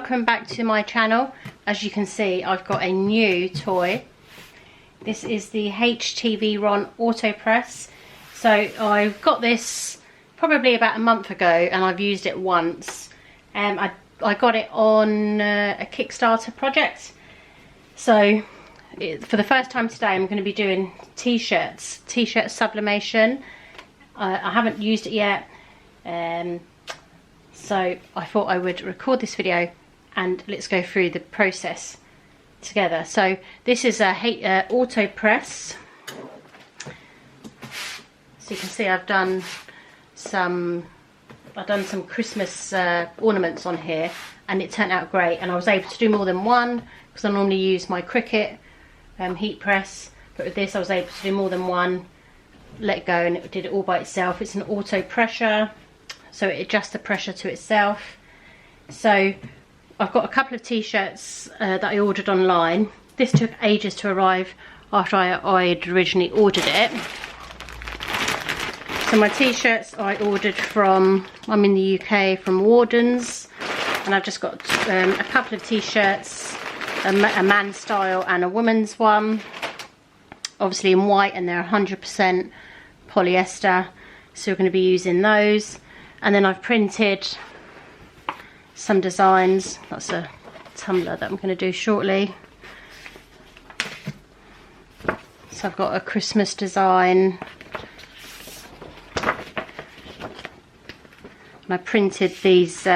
welcome back to my channel. As you can see, I've got a new toy. This is the HTV RONT auto press. So I got this probably about a month ago and I've used it once. I got it on a Kickstarter project. So for the first time today I'm going to be doing t-shirts, t-shirt sublimation. I haven't used it yet. So I thought I would record this video and let's go through the process together. So this is a auto press. So you can see I've done some Christmas ornaments on here, and it turned out great. And I was able to do more than one because I normally use my Cricut heat press, but with this I was able to do more than one. Let go and it did it all by itself. It's an auto pressure, so it adjusts the pressure to itself. So I've got a couple of t-shirts that I ordered online. This took ages to arrive after I'd originally ordered it. So my t-shirts I ordered from, I'm in the UK, from Wardens, and I've just got a couple of t-shirts, a man's style and a woman's one, obviously in white, and they're 100% polyester, so we're going to be using those. And then I've printed some designs. That's a tumbler that I'm going to do shortly. So I've got a Christmas design, and I printed these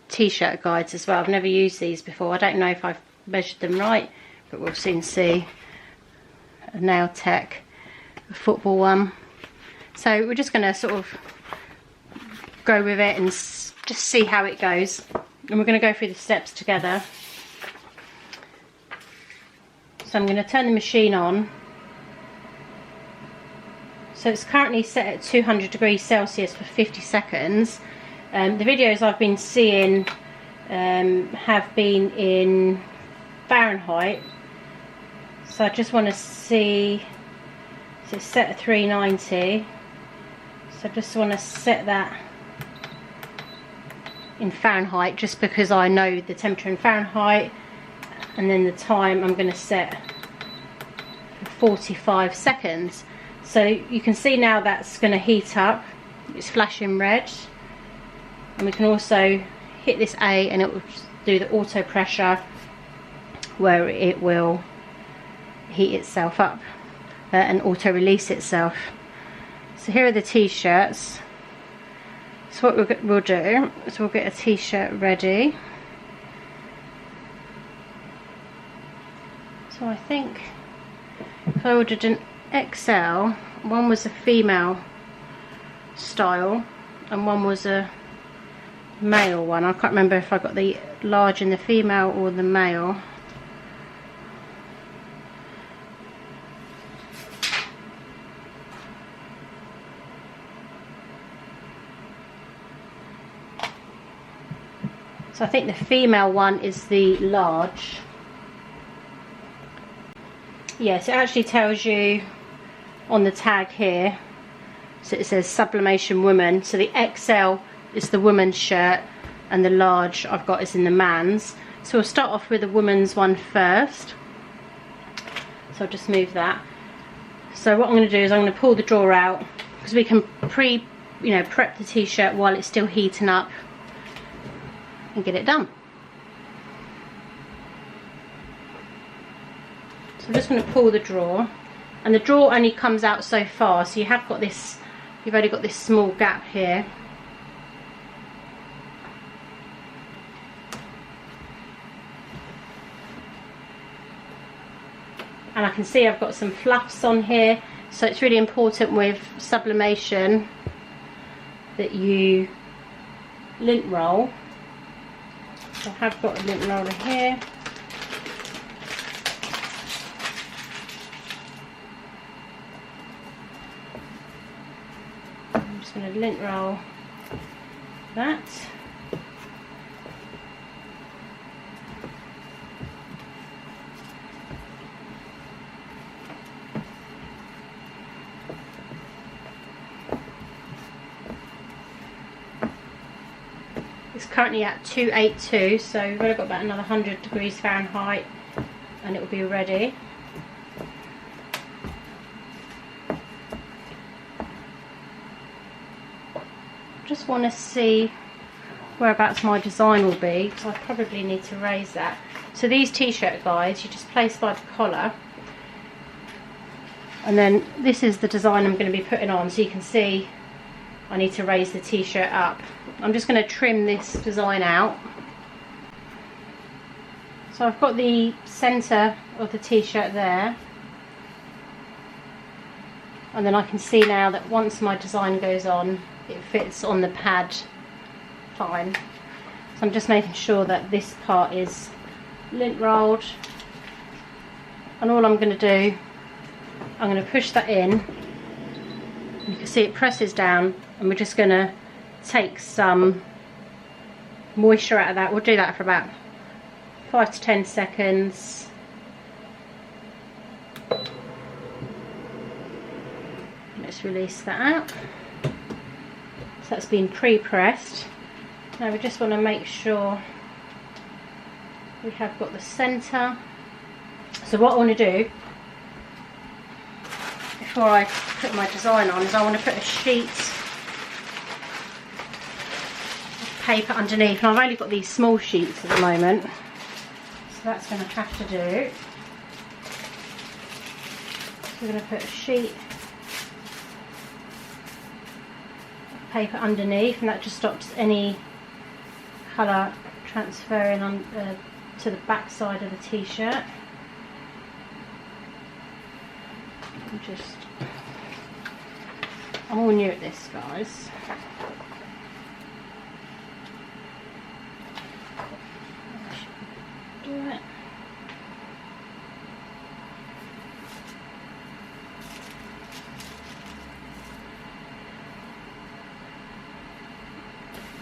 t-shirt guides as well. I've never used these before. I don't know if I've measured them right, but we'll soon see. A Nail Tech, a football one. So we're just going to sort of go with it and just see how it goes, and we're going to go through the steps together. So I'm going to turn the machine on. So it's currently set at 200 degrees Celsius for 50 seconds. The videos I've been seeing have been in Fahrenheit, so I just want to see. So it's set at 390, so I just want to set that in Fahrenheit, just because I know the temperature in Fahrenheit. And then the time I'm going to set for 45 seconds. So you can see now that's going to heat up. It's flashing red, and we can also hit this A and it will do the auto pressure where it will heat itself up and auto release itself. So here are the t-shirts. So what we'll do is we'll get a t-shirt ready. So I think if I ordered an XL, one was a female style and one was a male one. I can't remember if I got the large in the female or the male. So I think the female one is the large. Yes, it actually tells you on the tag here. So it says Sublimation Woman. So the XL is the woman's shirt and the large I've got is in the man's. So we'll start off with the woman's one first. So I'll just move that. So what I'm going to do is I'm going to pull the drawer out, because we can prep the t-shirt while it's still heating up and get it done. So I'm just going to pull the drawer, and the drawer only comes out so far, so you've only got this small gap here. And I can see I've got some fluffs on here, so it's really important with sublimation that you lint roll. I have got a lint roller here. I'm just going to lint roll that. currently at 282, so we've only got about another 100 degrees Fahrenheit and it will be ready. Just want to see whereabouts my design will be, so I probably need to raise that. So these t-shirt guides you just place by the collar, and then this is the design I'm going to be putting on, so you can see I need to raise the t-shirt up. I'm just going to trim this design out. So I've got the centre of the t-shirt there, and then I can see now that once my design goes on, it fits on the pad fine. So I'm just making sure that this part is lint rolled, and all I'm going to do, I'm going to push that in. You can see it presses down, and we're just going to take some moisture out of that. We'll do that for about 5 to 10 seconds. Let's release that out. So that's been pre-pressed. Now we just want to make sure we have got the centre. So what I want to do before I put my design on is I want to put a sheet of paper underneath, and I've only got these small sheets at the moment, so that's going to have to do. So we're going to put a sheet paper underneath, and that just stops any colour transferring on to the back side of the t-shirt. I'm all new at this, guys. Do it.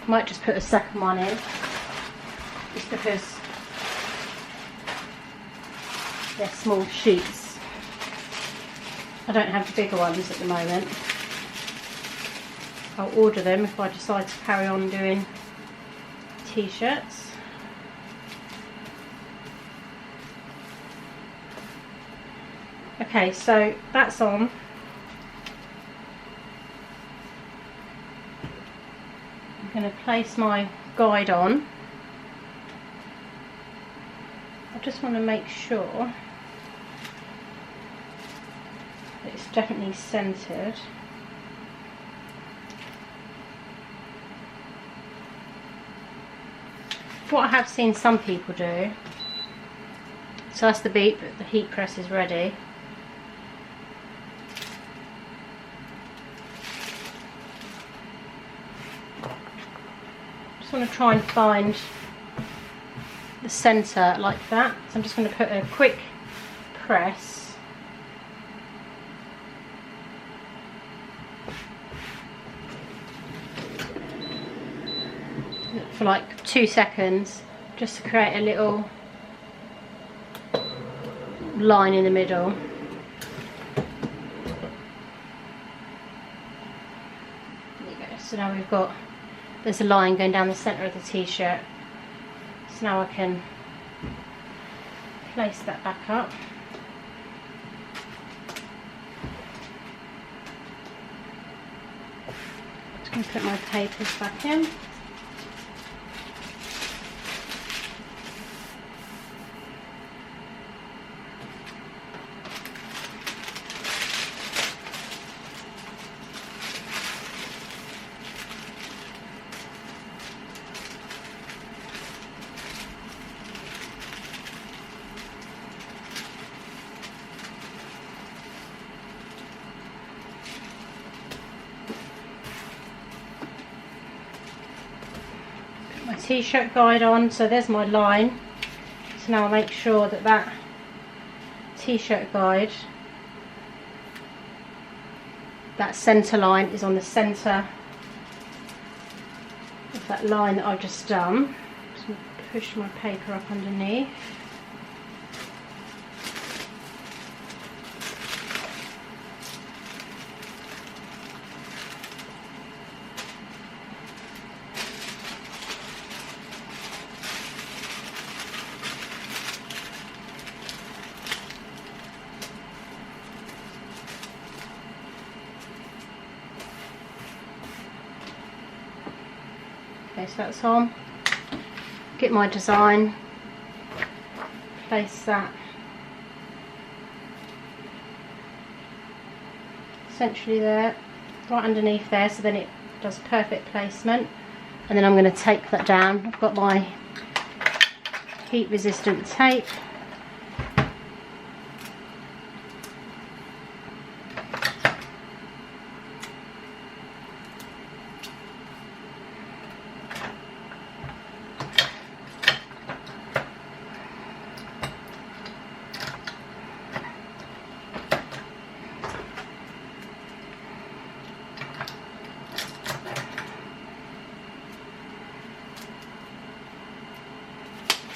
Might just put a second one in, just because they're small sheets. I don't have the bigger ones at the moment. I'll order them if I decide to carry on doing t-shirts. Okay, so that's on. I'm going to place my guide on. I just want to make sure that it's definitely centered. What I have seen some people do, so that's the beep, the heat press is ready. Just want to try and find the centre like that, so I'm just going to put a quick press. For like 2 seconds, just to create a little line in the middle. There you go. So now we've got, there's a line going down the centre of the t-shirt. So now I can place that back up. Just going to put my papers back in. T-shirt guide on, so there's my line. So now I'll make sure that that t-shirt guide, that centre line, is on the centre of that line that I've just done. Just push my paper up underneath. Okay, so that's on. Get my design, place that essentially there, right underneath there, so then it does perfect placement. And then I'm going to tape that down. I've got my heat resistant tape.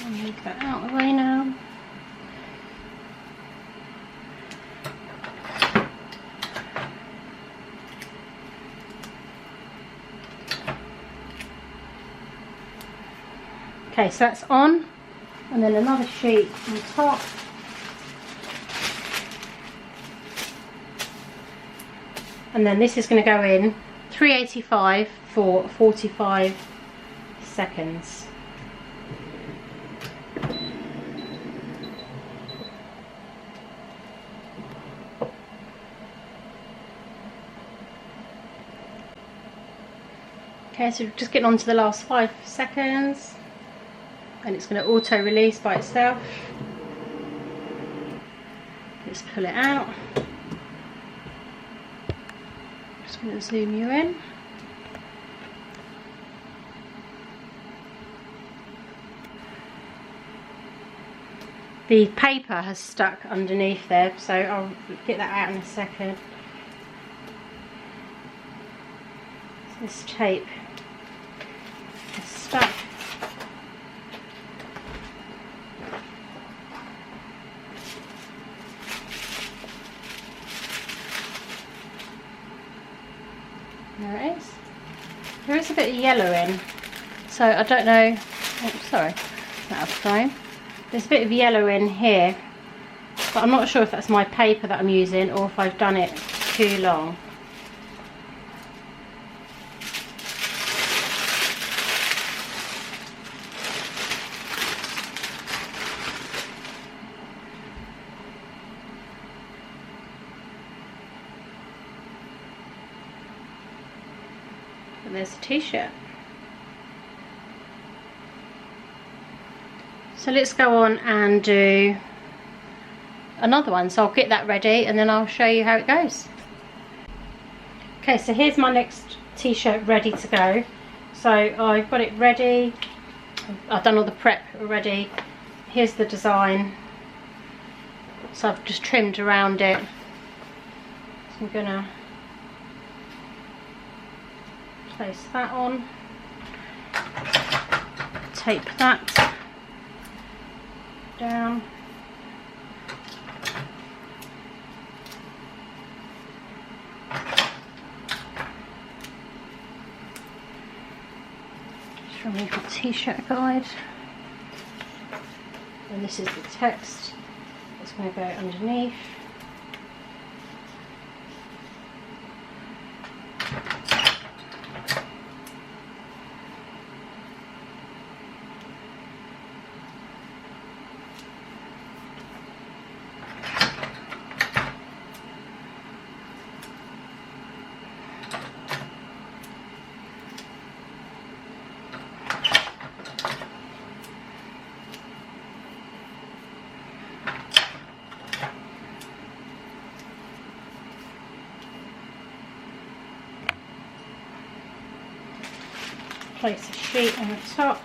Move that out of the way now. Okay, so that's on, and then another sheet on top. And then this is going to go in 385 for 45 seconds. Okay, so just getting on to the last 5 seconds, and it's going to auto release by itself. Let's pull it out. Just going to zoom you in. The paper has stuck underneath there, so I'll get that out in a second. So this tape is stuck. There it is. There is a bit of yellow in, so I don't know. Oh, sorry, it's out of frame. There's a bit of yellow in here, but I'm not sure if that's my paper that I'm using or if I've done it too long. And there's a t-shirt. So let's go on and do another one. So I'll get that ready and then I'll show you how it goes. Okay, so here's my next t-shirt ready to go. So I've got it ready. I've done all the prep already. Here's the design. So I've just trimmed around it. So I'm gonna place that on. Tape that down. Just remove my t-shirt guide. And this is the text that's going to go underneath. Place a sheet on the top.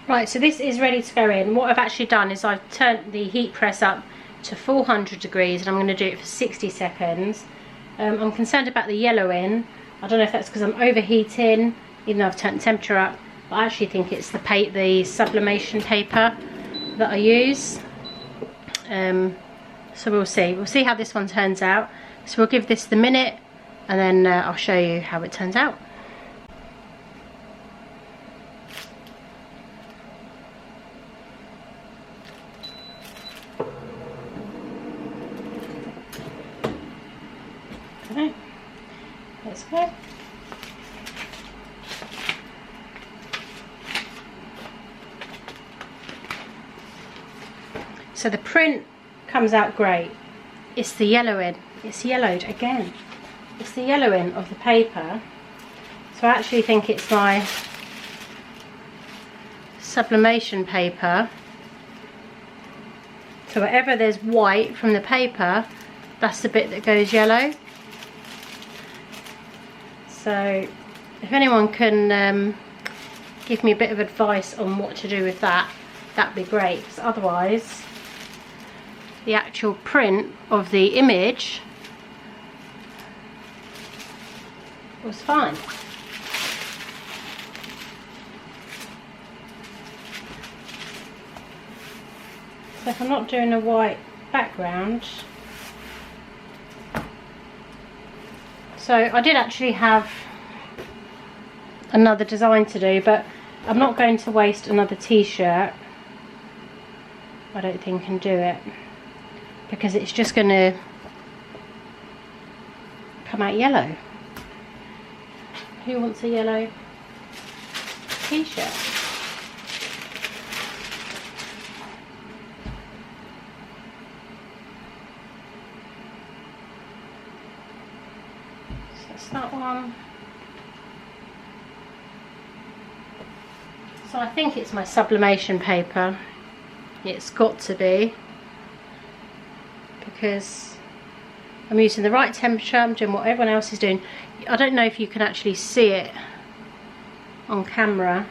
Right, so this is ready to go in. What I've actually done is I've turned the heat press up to 400 degrees and I'm going to do it for 60 seconds. I'm concerned about the yellowing. I don't know if that's because I'm overheating, even though I've turned the temperature up, but I actually think it's the sublimation paper that I use. So we'll see. We'll see how this one turns out. So we'll give this the minute and then I'll show you how it turns out. Okay. That's okay. So the print comes out great. It's the yellowing. It's yellowed again. It's the yellowing of the paper. So I actually think it's my sublimation paper. So wherever there's white from the paper, that's the bit that goes yellow. So if anyone can give me a bit of advice on what to do with that, that'd be great, because otherwise the actual print of the image was fine. So if I'm not doing a white background, so I did actually have another design to do, but I'm not going to waste another t-shirt. I don't think I can do it, because it's just going to come out yellow. Who wants a yellow t-shirt? So that's that one. So I think it's my sublimation paper. It's got to be, because I'm using the right temperature, I'm doing what everyone else is doing. I don't know if you can actually see it on camera.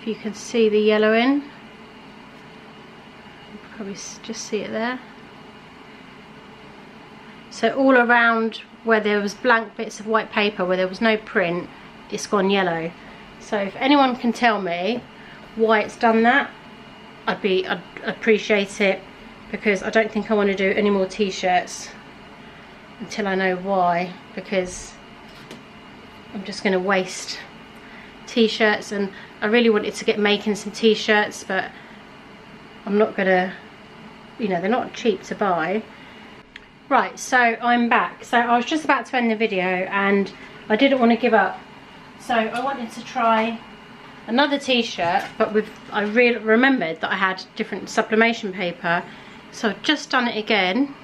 If you can see the yellowing, you can probably just see it there. So all around where there was blank bits of white paper, where there was no print, it's gone yellow. So if anyone can tell me why it's done that, I'd appreciate it, because I don't think I want to do any more t-shirts until I know why, because I'm just going to waste t-shirts, and I really wanted to get making some t-shirts, but I'm not going to, you know, they're not cheap to buy. Right, so I'm back. So I was just about to end the video and I didn't want to give up. So I wanted to try another t-shirt, but I remembered that I had different sublimation paper, so I've just done it again,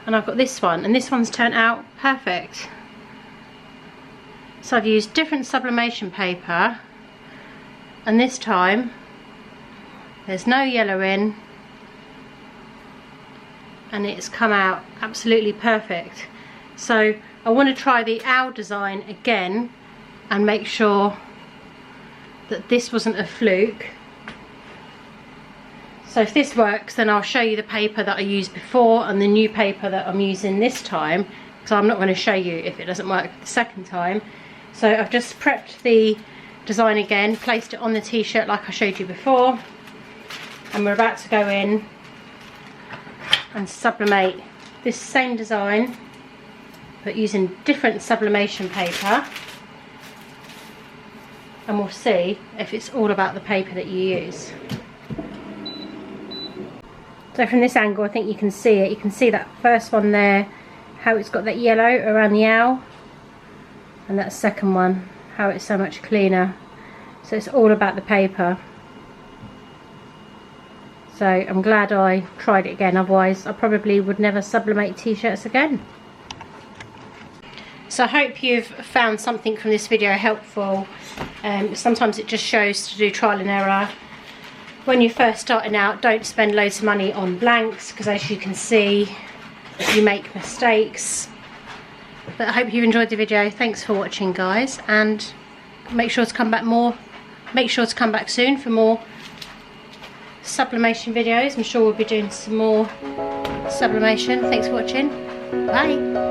and I've got this one, and this one's turned out perfect. So I've used different sublimation paper, and this time there's no yellowing, and it's come out absolutely perfect. So I want to try the owl design again and make sure that this wasn't a fluke. So if this works, then I'll show you the paper that I used before and the new paper that I'm using this time, because I'm not going to show you if it doesn't work the second time. So I've just prepped the design again, placed it on the t-shirt like I showed you before, and we're about to go in and sublimate this same design but using different sublimation paper, and we'll see if it's all about the paper that you use. So from this angle I think you can see it. You can see that first one there, how it's got that yellow around the owl, and that second one, how it's so much cleaner. So it's all about the paper. So I'm glad I tried it again, otherwise I probably would never sublimate t-shirts again. So I hope you've found something from this video helpful. Sometimes it just shows to do trial and error. When you're first starting out, don't spend loads of money on blanks, because as you can see, you make mistakes. But I hope you enjoyed the video. Thanks for watching, guys, and make sure to come back soon for more sublimation videos. I'm sure we'll be doing some more sublimation. Thanks for watching. Bye.